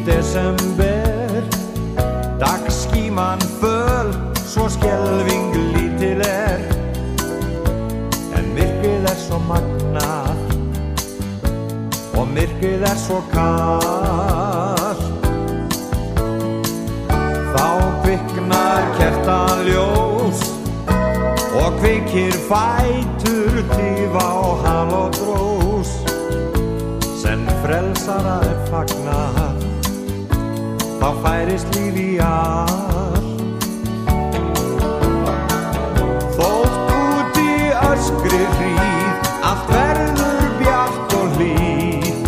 desember, dagskíman föl, svo skelfing lítil en myrkrið svo magnað og myrkrið svo kalt. Þá kviknar kertaljós og kveikir fætur tifa og halodrós, sem frelsara fagnar, þá færist líf í allt. Þótt út í öskri hríð, allt verður bjart og hlýtt,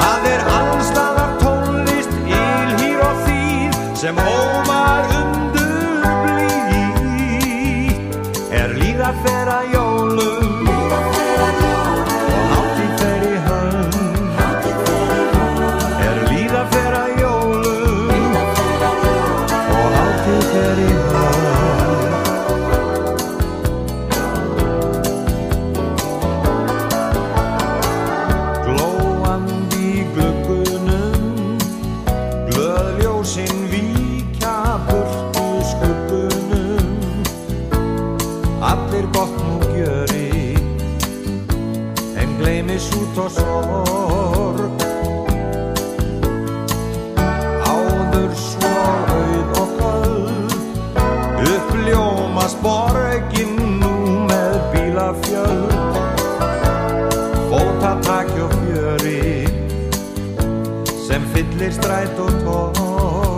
það alstaðar tónlist, ylhýr og þýð, sem ómar undur blítt, líða fer að jólum og hátíð fer í hönd, líða fer að jólum og hátíð fer í hönd. Glóandi í gluggunum, glöð ljósin víkja burtu skuggunum, allir gott nú gjöri, en gleymis út og sorg. Áður svo auð og köld, uppljómast borgin nú með bílafjöld, fótatak og fjöri, sem fyllir stræt og torg.